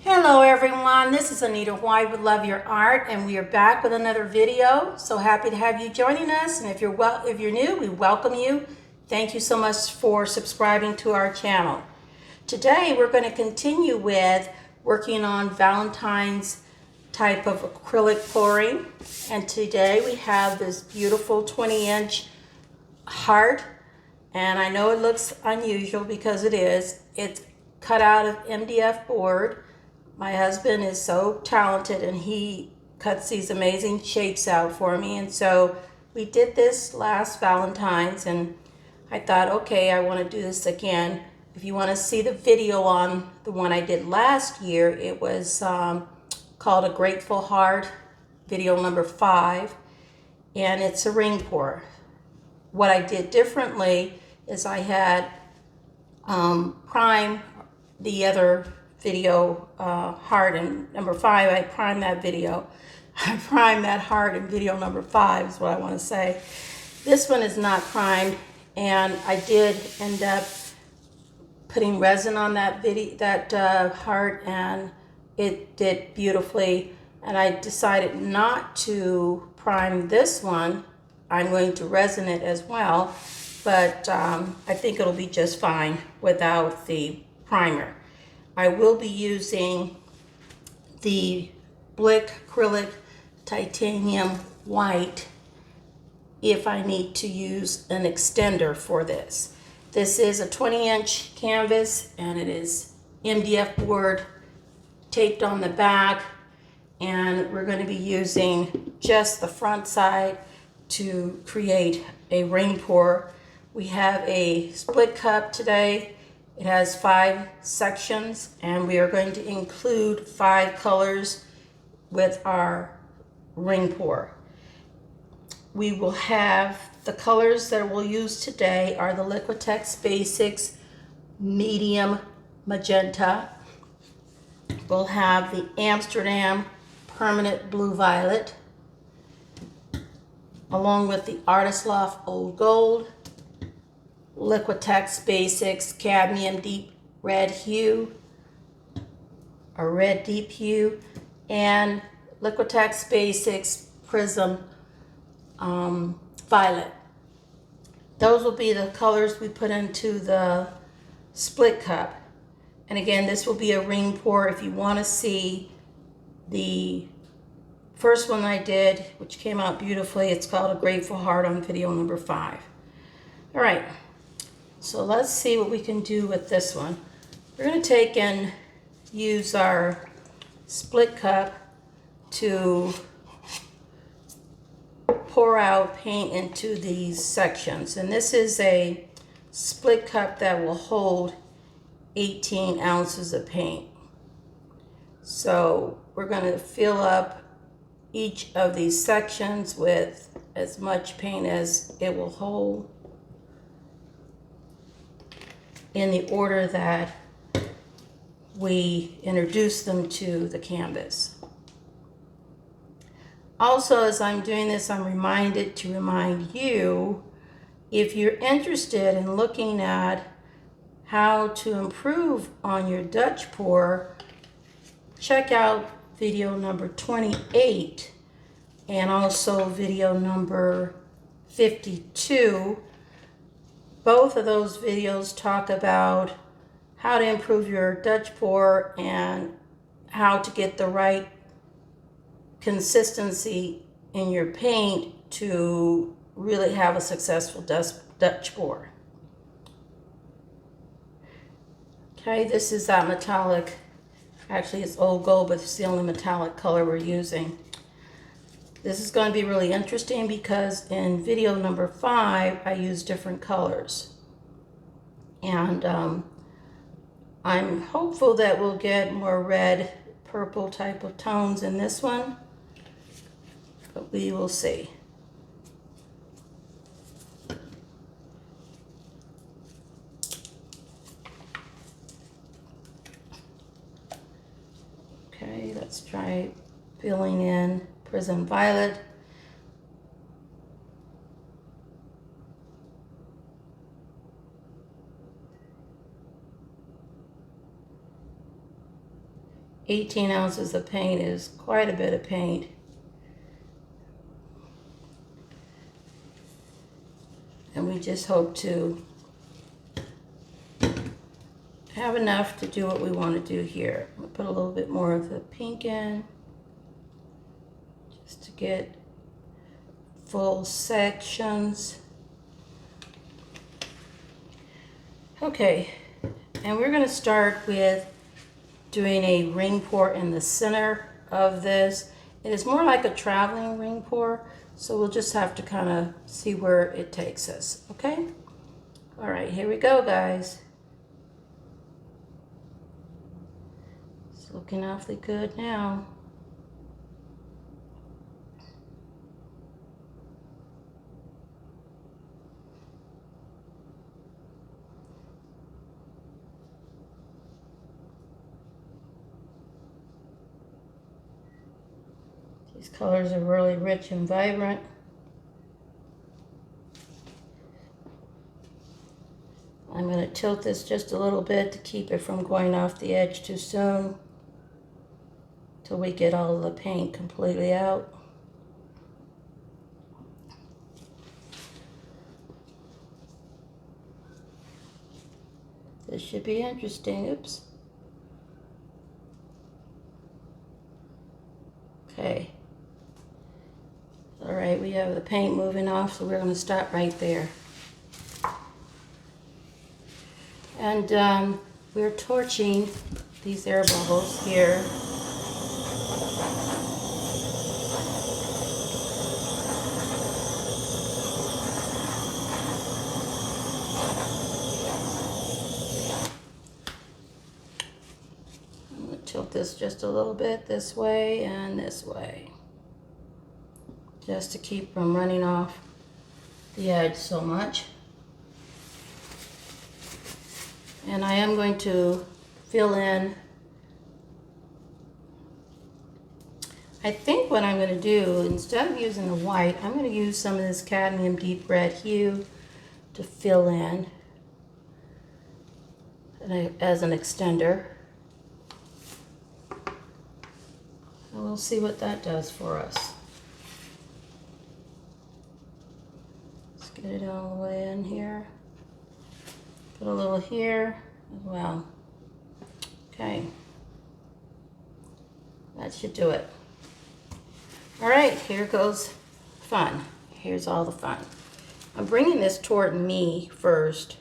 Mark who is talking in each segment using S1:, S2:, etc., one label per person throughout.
S1: Hello everyone, this is Anita White with Love Your Art, and we are back with another video. So happy to have you joining us, and if you're new, we welcome you. Thank you so much for subscribing to our channel. Today we're going to continue with working on Valentine's type of acrylic flooring, and today we have this beautiful 20-inch heart, and I know it looks unusual because it is. It's cut out of MDF board. My husband is so talented and he cuts these amazing shapes out for me. And so we did this last Valentine's and I thought, okay, I want to do this again. If you want to see the video on the one I did last year, it was called A Grateful Heart, video number 5. And it's a ring pour. What I did differently is I had prime the other video heart in number 5. I primed that video. I primed that heart in video number 5 is what I want to say. This one is not primed, and I did end up putting resin on that heart, and it did beautifully. And I decided not to prime this one. I'm going to resin it as well, but I think it'll be just fine without the primer. I will be using the Blick Acrylic Titanium White if I need to use an extender for this. This is a 20-inch canvas and it is MDF board taped on the back, and we're going to be using just the front side to create a ring pour. We have a split cup today. It has 5 sections, and we are going to include 5 colors with our ring pour. We will have the colors that we'll use today are the Liquitex Basics Medium Magenta. We'll have the Amsterdam Permanent Blue Violet, along with the Artist Loft Old Gold, Liquitex Basics Cadmium Deep Red Hue, or Red Deep Hue, and Liquitex Basics Prism Violet. Those will be the colors we put into the split cup. And again, this will be a ring pour. If you want to see the first one I did, which came out beautifully, it's called A Grateful Heart on video number 5. All right. So let's see what we can do with this one. We're going to take and use our split cup to pour out paint into these sections. And this is a split cup that will hold 18 ounces of paint. So we're going to fill up each of these sections with as much paint as it will hold, in the order that we introduce them to the canvas. Also, as I'm doing this, I'm reminded to remind you, if you're interested in looking at how to improve on your Dutch pour, check out video number 28 and also video number 52. Both of those videos talk about how to improve your Dutch pour and how to get the right consistency in your paint to really have a successful Dutch pour. Okay, this is that metallic. Actually, it's old gold, but it's the only metallic color we're using. This is going to be really interesting because in video number 5, I use different colors. And I'm hopeful that we'll get more red, purple type of tones in this one, but we will see. Okay, let's try filling in Prism Violet. 18 ounces of paint is quite a bit of paint. And we just hope to have enough to do what we want to do here. We'll put a little bit more of the pink in just to get full sections. Okay, and we're going to start with doing a ring pour in the center of this. It is more like a traveling ring pour, so we'll just have to kind of see where it takes us, okay? All right, here we go, guys. It's looking awfully good now. These colors are really rich and vibrant. I'm going to tilt this just a little bit to keep it from going off the edge too soon, till we get all of the paint completely out. This should be interesting. Oops. Okay. All right, we have the paint moving off, so we're going to stop right there. And we're torching these air bubbles here. I'm going to tilt this just a little bit this way and this way, just to keep from running off the edge so much. And I am going to fill in. I think what I'm going to do, instead of using the white, I'm going to use some of this cadmium deep red hue to fill in as an extender. And we'll see what that does for us. Let's get it all the way in here. Put a little here as well. Okay. That should do it. All right, here goes fun. Here's all the fun. I'm bringing this toward me first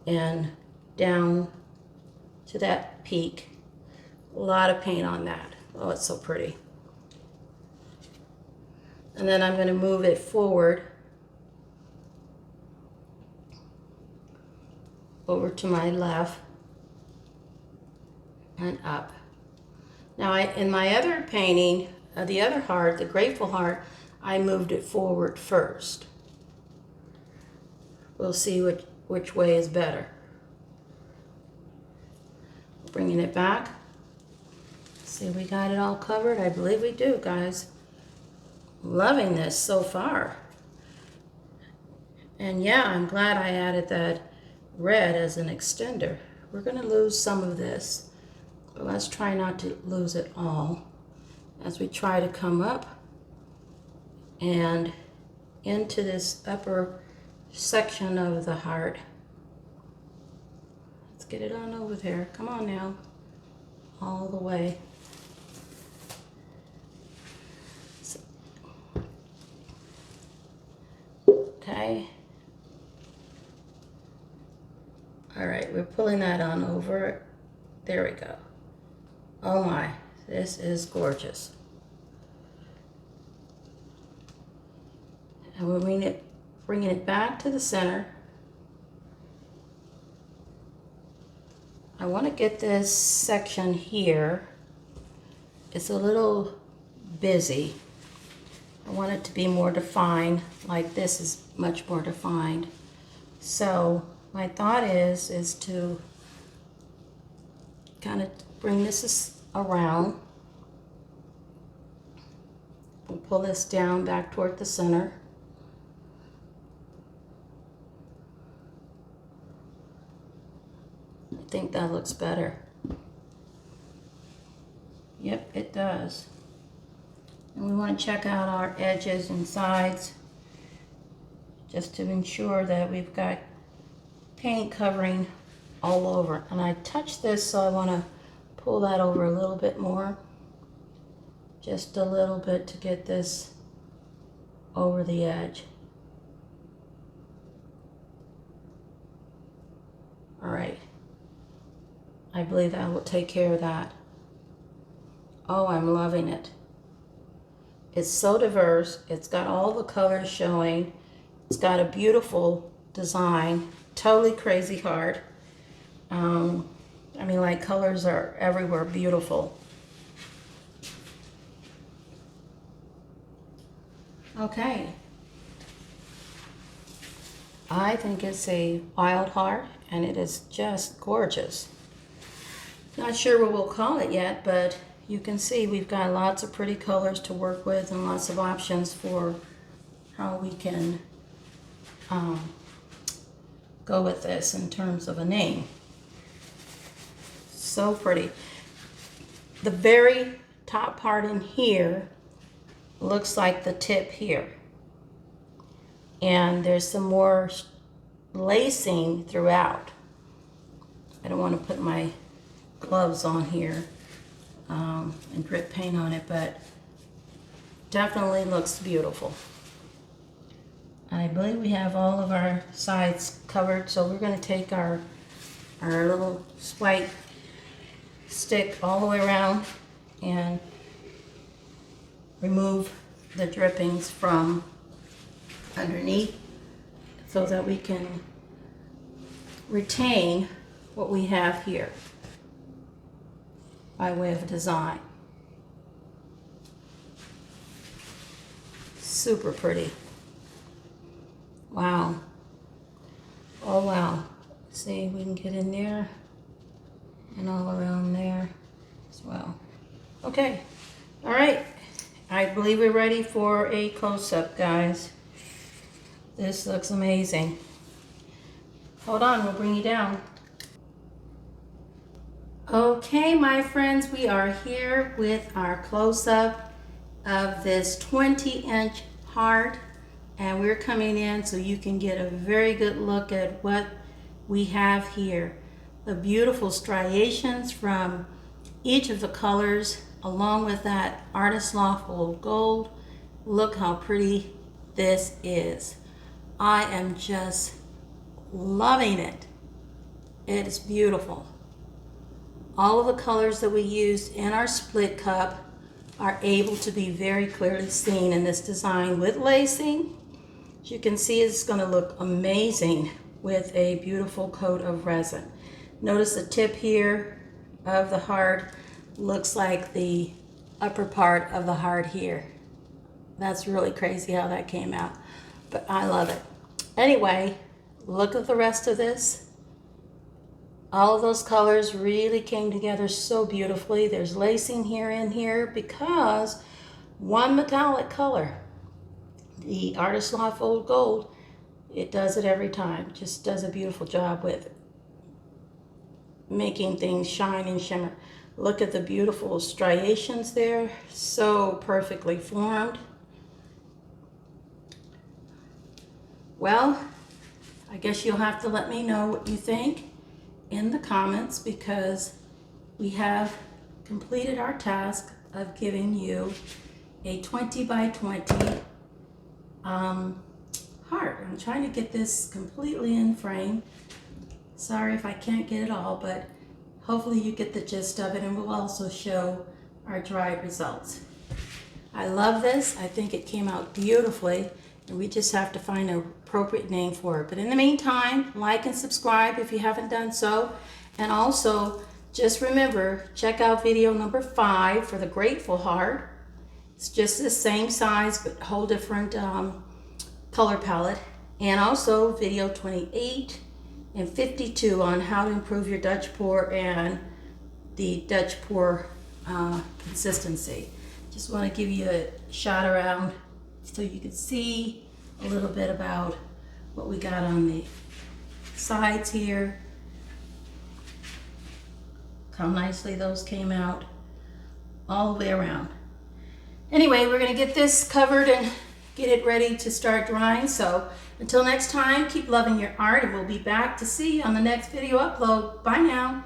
S1: and down to that peak. A lot of paint on that. Oh, it's so pretty. And then I'm going to move it forward over to my left and up. Now in my other painting, the other heart, the Grateful Heart, I moved it forward first. We'll see which way is better. Bringing it back. See, we got it all covered. I believe we do, guys. Loving this so far. And yeah, I'm glad I added that red as an extender. We're going to lose some of this, but let's try not to lose it all as we try to come up and into this upper section of the heart. Let's get it on over there. Come on now. All the way. Okay. All right, we're pulling that on over. There we go. Oh my, this is gorgeous. And we're bringing it back to the center. I want to get this section here. It's a little busy. I want it to be more defined, like this is much more defined. So my thought is to kind of bring this around. We'll pull this down back toward the center. I think that looks better. Yep, it does. And we want to check out our edges and sides just to ensure that we've got paint covering all over. And I touched this, so I want to pull that over a little bit more. Just a little bit to get this over the edge. All right. I believe that will take care of that. Oh, I'm loving it. It's so diverse. It's got all the colors showing. It's got a beautiful design. Totally crazy hard. I mean, like, colors are everywhere, beautiful. Okay. I think it's a wild heart, and it is just gorgeous. Not sure what we'll call it yet, but you can see we've got lots of pretty colors to work with and lots of options for how we can go with this in terms of a name. So pretty. The very top part in here looks like the tip here. And there's some more lacing throughout. I don't want to put my gloves on here and drip paint on it, but definitely looks beautiful. I believe we have all of our sides covered, so we're going to take our little swipe stick all the way around and remove the drippings from underneath so that we can retain what we have here by way of design. Super pretty. Wow. Oh wow. See if we can get in there and all around there as well. Okay. All right. I believe we're ready for a close-up, guys. This looks amazing. Hold on, we'll bring you down. Okay, my friends, we are here with our close-up of this 20-inch heart, and we're coming in so you can get a very good look at what we have here. The beautiful striations from each of the colors, along with that Artist Loft Old Gold. Look how pretty this is. I am just loving it. It is beautiful. All of the colors that we used in our split cup are able to be very clearly seen in this design with lacing. As you can see, it's going to look amazing with a beautiful coat of resin. Notice the tip here of the heart looks like the upper part of the heart here. That's really crazy how that came out, but I love it. Anyway, look at the rest of this. All of those colors really came together so beautifully. There's lacing here and here because one metallic color, the Artist Loft Old Gold, it does it every time. Just does a beautiful job with making things shine and shimmer. Look at the beautiful striations there, so perfectly formed. Well, I guess you'll have to let me know what you think in the comments, because we have completed our task of giving you a 20 by 20 heart. I'm trying to get this completely in frame. Sorry if I can't get it all, but hopefully you get the gist of it, and we'll also show our dried results. I love this. I think it came out beautifully, and we just have to find an appropriate name for it. But in the meantime, like and subscribe if you haven't done so. And also, just remember, check out video number 5 for the Grateful Heart. It's just the same size, but whole different color palette. And also video 28 and 52 on how to improve your Dutch pour and the Dutch pour consistency. Just want to give you a shot around so you can see a little bit about what we got on the sides here. How nicely those came out. all the way around. Anyway, we're going to get this covered and get it ready to start drying. So until next time, keep loving your art, and we'll be back to see you on the next video upload. Bye now.